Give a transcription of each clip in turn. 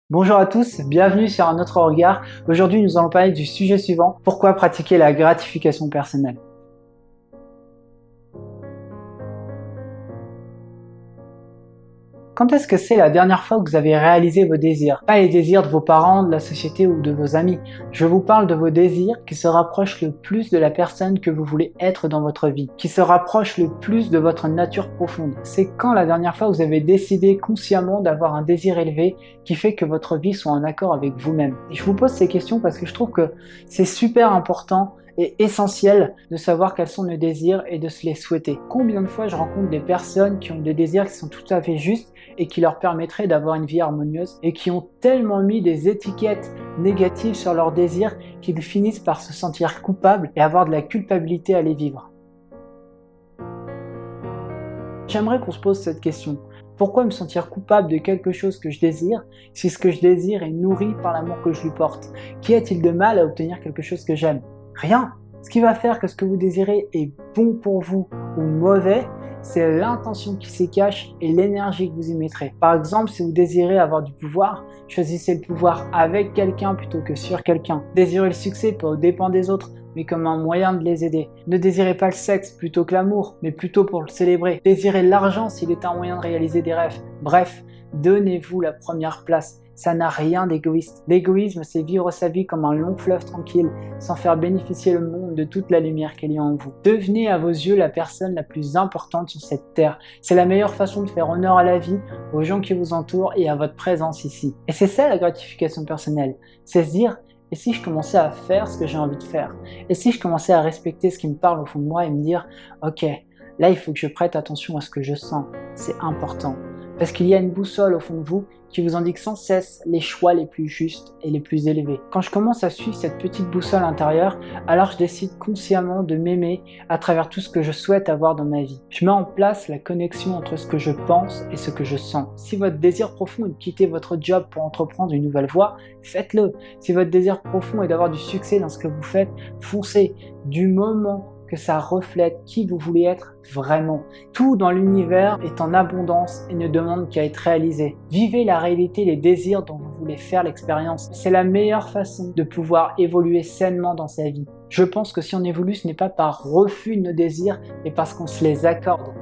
Bonjour à tous, bienvenue sur un autre regard. Aujourd'hui, nous allons parler du sujet suivant, pourquoi pratiquer la gratification personnelle. Quand est-ce que c'est la dernière fois que vous avez réalisé vos désirs? Pas les désirs de vos parents, de la société ou de vos amis. Je vous parle de vos désirs qui se rapprochent le plus de la personne que vous voulez être dans votre vie, qui se rapprochent le plus de votre nature profonde. C'est quand la dernière fois vous avez décidé consciemment d'avoir un désir élevé qui fait que votre vie soit en accord avec vous-même. Et je vous pose ces questions parce que je trouve que c'est super important et essentiel de savoir quels sont nos désirs et de se les souhaiter. Combien de fois je rencontre des personnes qui ont des désirs qui sont tout à fait justes et qui leur permettraient d'avoir une vie harmonieuse et qui ont tellement mis des étiquettes négatives sur leurs désirs qu'ils finissent par se sentir coupables et avoir de la culpabilité à les vivre. J'aimerais qu'on se pose cette question. Pourquoi me sentir coupable de quelque chose que je désire si ce que je désire est nourri par l'amour que je lui porte? Qu'y a-t-il de mal à obtenir quelque chose que j'aime? Rien. Ce qui va faire que ce que vous désirez est bon pour vous ou mauvais, c'est l'intention qui s'y cache et l'énergie que vous y mettrez. Par exemple, si vous désirez avoir du pouvoir, choisissez le pouvoir avec quelqu'un plutôt que sur quelqu'un. Désirez le succès pas aux dépens des autres, mais comme un moyen de les aider. Ne désirez pas le sexe plutôt que l'amour, mais plutôt pour le célébrer. Désirez l'argent s'il est un moyen de réaliser des rêves. Bref, donnez-vous la première place. Ça n'a rien d'égoïste. L'égoïsme, c'est vivre sa vie comme un long fleuve tranquille, sans faire bénéficier le monde de toute la lumière qu'il y a en vous. Devenez à vos yeux la personne la plus importante sur cette terre. C'est la meilleure façon de faire honneur à la vie, aux gens qui vous entourent et à votre présence ici. Et c'est ça la gratification personnelle. C'est se dire, et si je commençais à faire ce que j'ai envie de faire? Et si je commençais à respecter ce qui me parle au fond de moi et me dire, ok, là il faut que je prête attention à ce que je sens. C'est important. Parce qu'il y a une boussole au fond de vous qui vous indique sans cesse les choix les plus justes et les plus élevés. Quand je commence à suivre cette petite boussole intérieure, alors je décide consciemment de m'aimer à travers tout ce que je souhaite avoir dans ma vie. Je mets en place la connexion entre ce que je pense et ce que je sens. Si votre désir profond est de quitter votre job pour entreprendre une nouvelle voie, faites-le. Si votre désir profond est d'avoir du succès dans ce que vous faites, foncez. Du moment que ça reflète qui vous voulez être vraiment. Tout dans l'univers est en abondance et ne demande qu'à être réalisé. Vivez la réalité, les désirs dont vous voulez faire l'expérience. C'est la meilleure façon de pouvoir évoluer sainement dans sa vie. Je pense que si on évolue, ce n'est pas par refus de nos désirs, mais parce qu'on se les accorde.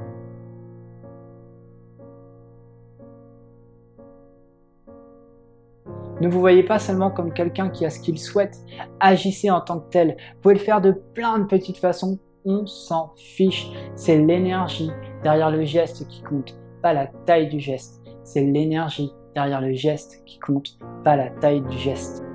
Ne vous voyez pas seulement comme quelqu'un qui a ce qu'il souhaite, agissez en tant que tel. Vous pouvez le faire de plein de petites façons, on s'en fiche. C'est l'énergie derrière le geste qui compte, pas la taille du geste. C'est l'énergie derrière le geste qui compte, pas la taille du geste.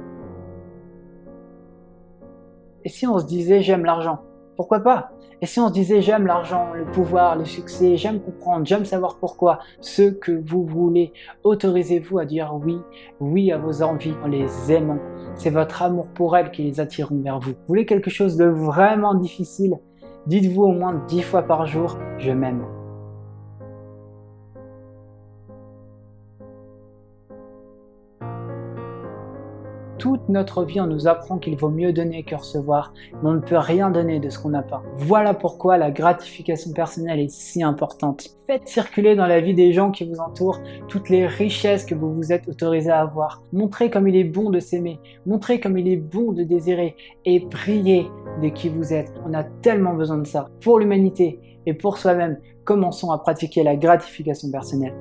Et si on se disait j'aime l'argent? Pourquoi pas? Et si on se disait j'aime l'argent, le pouvoir, le succès, j'aime comprendre, j'aime savoir pourquoi, ce que vous voulez, autorisez-vous à dire oui, oui à vos envies en les aimant. C'est votre amour pour elles qui les attireront vers vous. Vous voulez quelque chose de vraiment difficile? Dites-vous au moins 10 fois par jour, je m'aime. Toute notre vie, on nous apprend qu'il vaut mieux donner que recevoir, mais on ne peut rien donner de ce qu'on n'a pas. Voilà pourquoi la gratification personnelle est si importante. Faites circuler dans la vie des gens qui vous entourent toutes les richesses que vous vous êtes autorisés à avoir. Montrez comme il est bon de s'aimer, montrez comme il est bon de désirer et brillez de qui vous êtes. On a tellement besoin de ça. Pour l'humanité et pour soi-même, commençons à pratiquer la gratification personnelle.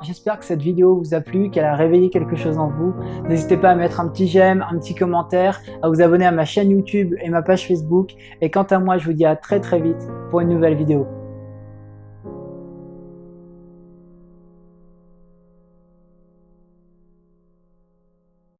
J'espère que cette vidéo vous a plu, qu'elle a réveillé quelque chose en vous. N'hésitez pas à mettre un petit j'aime, un petit commentaire, à vous abonner à ma chaîne YouTube et ma page Facebook. Et quant à moi, je vous dis à très vite pour une nouvelle vidéo.